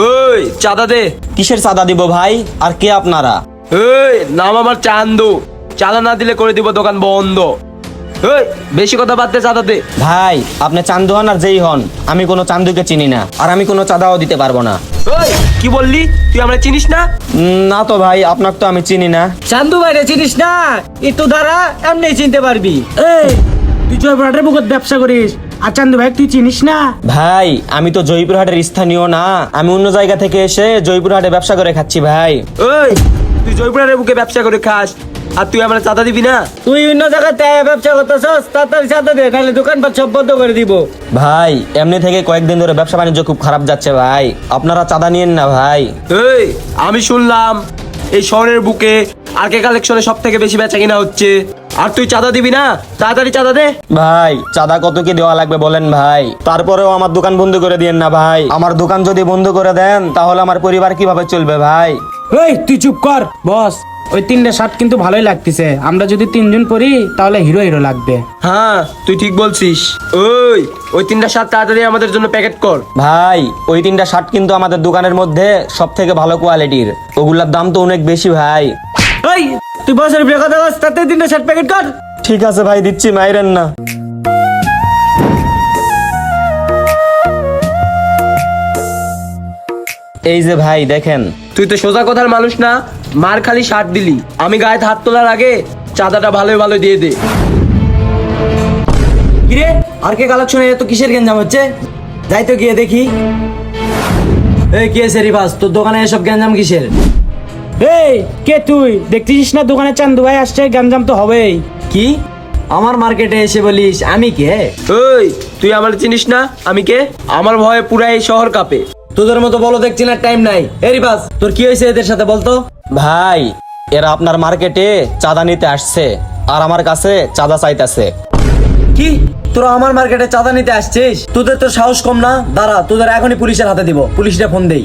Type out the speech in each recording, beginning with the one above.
ওই চাঁদা দে। কিসের চাঁদা দিব ভাই? আর কে আপনারা? এই নাম আমার চান্দু, চাঁদা না দিলে করে দিব দোকান বন্ধ। এই বেশি কথা বাদ দে, চাঁদা দে। ভাই আপনি চান্দু হন আর যেই হন, আমি কোনো চান্দুকে চিনি না, আর আমি কোনো চাঁদাও দিতে পারবো না। ওই কি বললি? তুই আমরা চিনিস না? না তো ভাই, আপনাকে তো আমি চিনি না। চান্দু ভাইরে চিনিস না? একটু দ্বারা এমনি চিনতে পারবি। এই তুই জয়পুরহাটের বুকত ব্যবসা করিস, আর চান্দু ভাই তুই চিনিস না? ভাই আমি তো জয়পুরহাটের স্থানীয় না, আমি অন্য জায়গা থেকে এসে জয়পুরহাটে ব্যবসা করে খাচ্ছি ভাই। ওই তুই জয়পুরের বুকে ব্যবসা করে খাস, আর তুই আমরা চাঁদা দিবি না? তুই অন্য জায়গাতে ব্যবসা করতেছস, তাড়াতাড়ি চাঁদা দে, নাহলে দোকানপাট সব বন্ধ করে দিব। ভাই এমনি থেকে কয়েকদিন ধরে ব্যবসা বাণিজ্য খুব খারাপ যাচ্ছে ভাই, আপনারা চাঁদা নিয়েন না ভাই। এই আমি শুনলাম এই শহরের বুকে আরকে কালেকশনে সব থেকে বেশি বেচা কিনা হচ্ছে, আর তুই চাঁদা দিবি না? তাড়াতাড়ি চাঁদা দে। ভাই চাঁদা কত কি দেওয়া লাগবে বলেন ভাই? তারপরেও আমার দোকান বন্ধ করে দিয়েন না ভাই। আমার দোকান যদি বন্ধ করে দেন তাহলে আমার পরিবার কিভাবে চলবে ভাই? এই তুই চুপ কর বস। ওই 3টা শার্ট কিন্তু ভালোই লাগতেছে, আমরা যদি 3জন পরি তাহলে হিরো হিরো লাগবে। হ্যাঁ তুই ঠিক বলছিস। ওই 3টা শার্ট তাড়াতাড়ি আমাদের জন্য প্যাকেট কর। ভাই ওই 3টা শার্ট কিন্তু আমাদের দোকানের মধ্যে সব থেকে ভালো কোয়ালিটির, ওগুলার দাম তো অনেক বেশি ভাই। এই তুই বসের বিয়ে কথা বস, তাতে 3টা শার্ট প্যাকেট কর। ঠিক আছে ভাই, দিচ্ছি, মাইরেন না। এই যে ভাই দেখেন। তুই তো সোজা কথার মানুষ না, মার খালি শার্ট দিলি। আমি গায়ে হাত তোলার আগে চাঁদাটা ভালোই ভালো দিয়ে দে। কিরে আর কে কালেকশনে এত কিসের গ্যাঞ্জাম হচ্ছে? যাই তো গিয়ে দেখি। এই কে সেরিফাস, তোর দোকানে এসব গ্যাঞ্জাম কিসের? এই কে তুই? দেখছিস না দোকানে চান্দু ভাই আসছে, গ্যাঞ্জাম তো হবেই। কি আমার মার্কেটে এসে বলিস আমি কে? ওই তুই আমার চিনিস না আমি কে? আমার ভয়ে পুরা এই শহর কাঁপে। তোদের মতো বলো দেখছি না, টাইম নাই। এই রিফাস তোর কি হয়েছে এদের সাথে বলতো? ভাই এরা আপনার মার্কেটে চাঁদা নিতে আসছে, আর আমার কাছে চাঁদা চাইতেছে। কি তোরা আমার মার্কেটে চাঁদা নিতে আসছিস? তোদের তো সাহস কম না? দাঁড়া তোদের এখনই পুলিশের হাতে দিব, পুলিশটা ফোন দেই।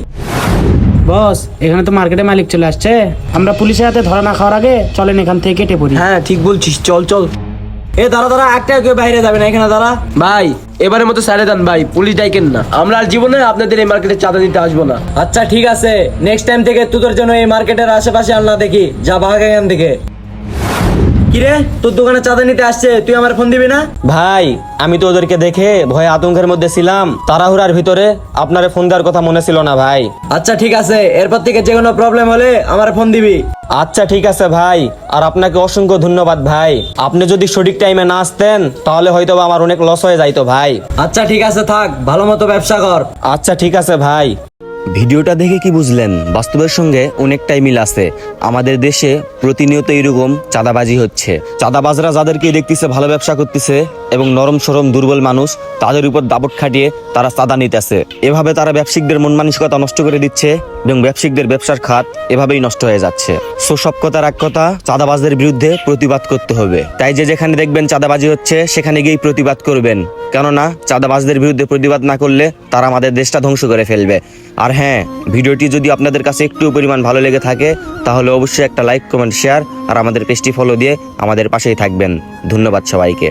বস এখানে তো মার্কেটে মালিক চলে আসছে, আমরা পুলিশের হাতে ধরা না খাওয়ার আগে চলেন এখান থেকে কেটে পড়ি। হ্যাঁ ঠিক বলছিস, চল চল। এ দাঁড়া দাঁড়া, একটা কেউ বাইরে যাবে না, এখানে দাঁড়া। ভাই এবারের মতো স্যারে দেন ভাই, পুলিশ ডাইকেন না। আমরা আর জীবনে আপনাদের এই মার্কেটে চাঁদা দিতে আসবো না। আচ্ছা ঠিক আছে, নেক্সট টাইম থেকে তোদের জন্য এই মার্কেটের আশেপাশে আর না দেখি, যা ভাগ এখান থেকে। কিরে তোর দোকানে চাঁদা নিতে আসছে, তুই আমার ফোন দিবি না? ভাই আমি তো ওদেরকে দেখে ভয়ে আতঙ্কের মধ্যে ছিলাম, তাড়াহুড়ার ভিতরে আপনারে ফোন দেওয়ার কথা মনে ছিল না ভাই। আচ্ছা ঠিক আছে, এরপর থেকে যে কোনো প্রবলেম হলে আমার ফোন দিবি। আচ্ছা ঠিক আছে ভাই, আর আপনাকে অসংখ্য ধন্যবাদ ভাই। আপনি যদি সঠিক টাইমে না আসতেন তাহলে হয়তো আমার অনেক লস হয়ে যাইতো ভাই। আচ্ছা ঠিক আছে, থাক, ভালো মতো ব্যবসা কর। আচ্ছা ঠিক আছে ভাই। ভিডিওটা দেখে কি বুঝলেন? বাস্তবের সঙ্গে অনেকটাই মিল আছে। আমাদের দেশে প্রতিনিয়ত এরকম চাঁদাবাজি হচ্ছে। চাঁদাবাজরা যাদেরকে দেখতেছে ভালো ব্যবসা করতেছে এবং নরম সরম দুর্বল মানুষ, তাদের উপর দাপট খাটিয়ে তারা চাঁদা নিতেছে। এভাবে তারা ব্যবসায়িকদের মন মানসিকতা নষ্ট করে দিচ্ছে এবং ব্যবসায়িকদের ব্যবসার খাত এভাবেই নষ্ট হয়ে যাচ্ছে। সো সব কথার এক কথা, চাঁদাবাজদের বিরুদ্ধে প্রতিবাদ করতে হবে। তাই যে যেখানে দেখবেন চাঁদাবাজি হচ্ছে সেখানে গিয়েই প্রতিবাদ করবেন, কেননা চাঁদাবাজদের বিরুদ্ধে প্রতিবাদ না করলে তারা আমাদের দেশটা ধ্বংস করে ফেলবে। আর হ্যাঁ, ভিডিওটি যদি আপনাদের কাছে একটু পরিমাণ ভালো লেগে থাকে তাহলে অবশ্যই একটা লাইক, কমেন্ট, শেয়ার আর আমাদের পেজটি ফলো দিয়ে আমাদের পাশেই থাকবেন। ধন্যবাদ সবাইকে।